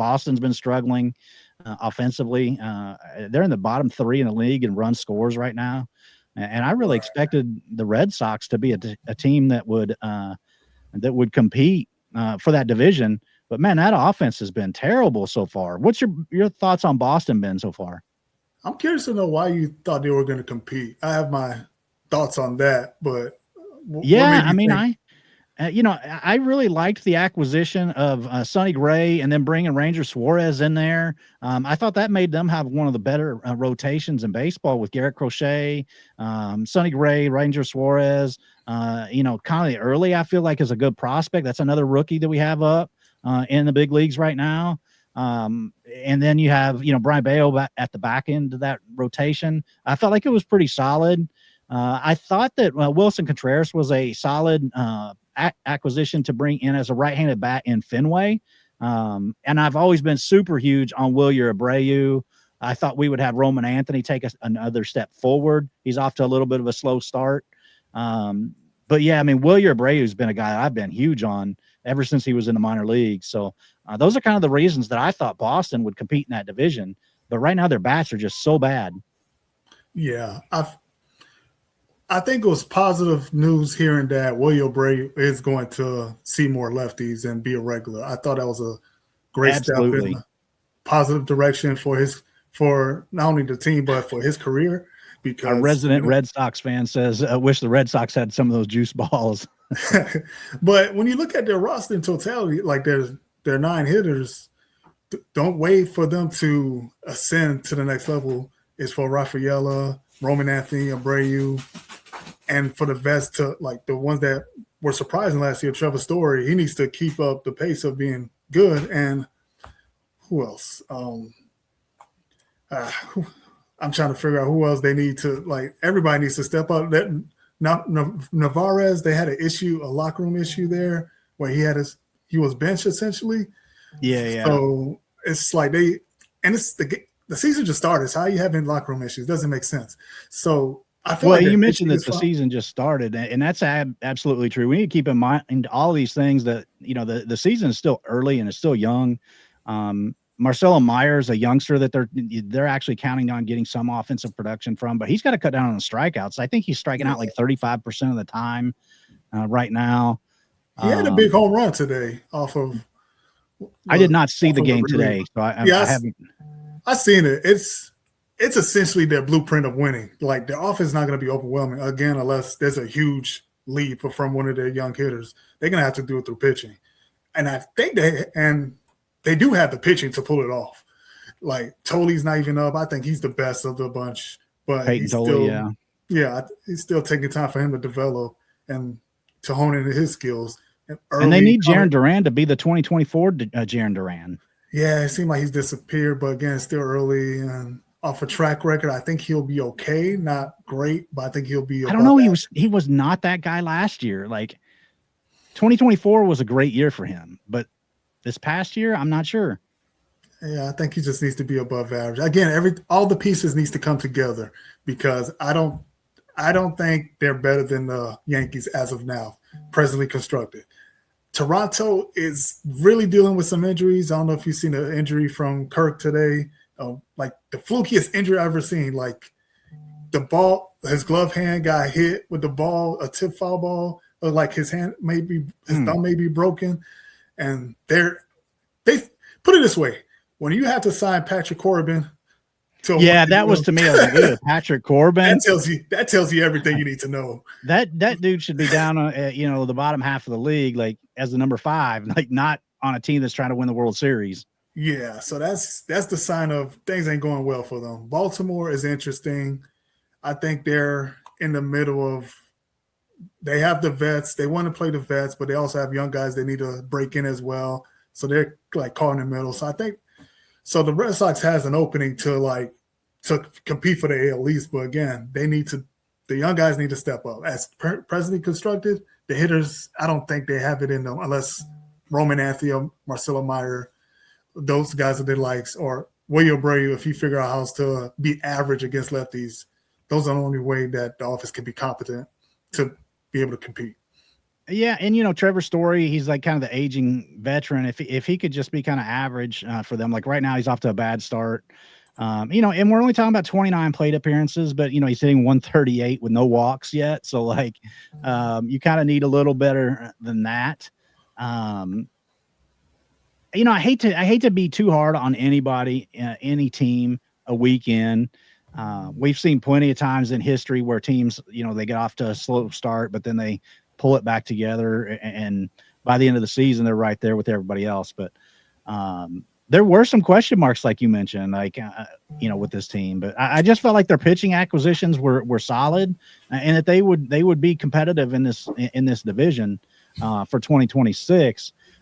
Boston's been struggling offensively. They're in the bottom 3 in the league in run scores right now. And I really expected the Red Sox to be a team that would compete for that division. But man, that offense has been terrible so far. What's your thoughts on Boston been so far? I'm curious to know why you thought they were going to compete. I have my thoughts on that, but yeah, I mean, I really liked the acquisition of Sonny Gray and then bringing Ranger Suarez in there. I thought that made them have one of the better rotations in baseball with Garrett Crochet, Sonny Gray, Ranger Suarez. Kind of early, I feel like is a good prospect. That's another rookie that we have up in the big leagues right now. And then you have, Brian Bayo at the back end of that rotation. I felt like it was pretty solid. I thought that Wilson Contreras was a solid acquisition to bring in as a right-handed bat in Fenway. And I've always been super huge on Wilyer Abreu. I thought we would have Roman Anthony take another step forward. He's off to a little bit of a slow start. But yeah, I mean, Wilyer Abreu has been a guy I've been huge on ever since he was in the minor leagues. So those are kind of the reasons that I thought Boston would compete in that division. But right now their bats are just so bad. Yeah, I think it was positive news hearing that Wilyer Abreu is going to see more lefties and be a regular. I thought that was a great step in a positive direction for not only the team but for his career. Because our resident Red Sox fan says, I wish the Red Sox had some of those juice balls. But when you look at their roster in totality, like their 9 hitters, don't wait for them to ascend to the next level. It's for Rafaela, Roman Anthony, Abreu, and for the vets to like the ones that were surprising last year, Trevor Story, he needs to keep up the pace of being good. And who else? I'm trying to figure out who else they need to like. Everybody needs to step up. That Navarez, they had a locker room issue there where he was benched essentially. Yeah. So it's like the season just started. So how are you having locker room issues? Doesn't make sense. So I feel like you mentioned that the season just started, and that's absolutely true. We need to keep in mind all these things that the season is still early and it's still young. Marcelo Myers, a youngster that they're actually counting on getting some offensive production from, but he's got to cut down on the strikeouts. I think he's striking out like 35% of the time right now. He had a big home run today off of. I did not see the game today, so I haven't. I've seen it. It's essentially their blueprint of winning. Like the offense is not going to be overwhelming again unless there's a huge lead from one of their young hitters. They're going to have to do it through pitching, and I think they do have the pitching to pull it off. Like Toley's not even up. I think he's the best of the bunch, but he's still taking time for him to develop and to hone into his skills. And they need Jarren Duran to be the 2024 Jarren Duran. Yeah, it seemed like he's disappeared, but again, it's still early and off a track record. I think he'll be okay. Not great, but I think he'll be. I don't know. He was not that guy last year. Like 2024 was a great year for him, but this past year, I'm not sure. Yeah, I think he just needs to be above average. Again, all the pieces needs to come together because I don't think they're better than the Yankees as of now, presently constructed. Toronto is really dealing with some injuries. I don't know if you've seen the injury from Kirk today, like the flukiest injury I've ever seen. Like the ball, his glove hand got hit with the ball, a tip foul ball, or like his thumb may be broken. And they put it this way: when you have to sign Patrick Corbin, that was to me. I was like, Patrick Corbin. That tells you everything you need to know. That dude should be down on the bottom half of the league, like as the number 5, like not on a team that's trying to win the World Series. Yeah, so that's the sign of things ain't going well for them. Baltimore is interesting. I think they're in the middle of. They have the vets. They want to play the vets, but they also have young guys they need to break in as well. So they're like caught in the middle. So I think the Red Sox has an opening to compete for the AL East. But again, the young guys need to step up. As presently constructed, the hitters, I don't think they have it in them unless Roman Anthony or Marcelo Meyer, those guys are their likes, or Wilyer Abreu, if you figure out how to be average against lefties, those are the only way that the offense can be competent to be able to compete. Yeah, and Trevor Story, he's like kind of the aging veteran. If he could just be kind of average for them, like right now he's off to a bad start. And we're only talking about 29 plate appearances, but he's hitting 138 with no walks yet. So like, you kind of need a little better than that. Um, I hate to be too hard on anybody, any team a weekend. We've seen plenty of times in history where teams, they get off to a slow start, but then they pull it back together, and by the end of the season, they're right there with everybody else. But there were some question marks, like you mentioned, like with this team. But I just felt like their pitching acquisitions were solid, and that they would be competitive in this division for 2026.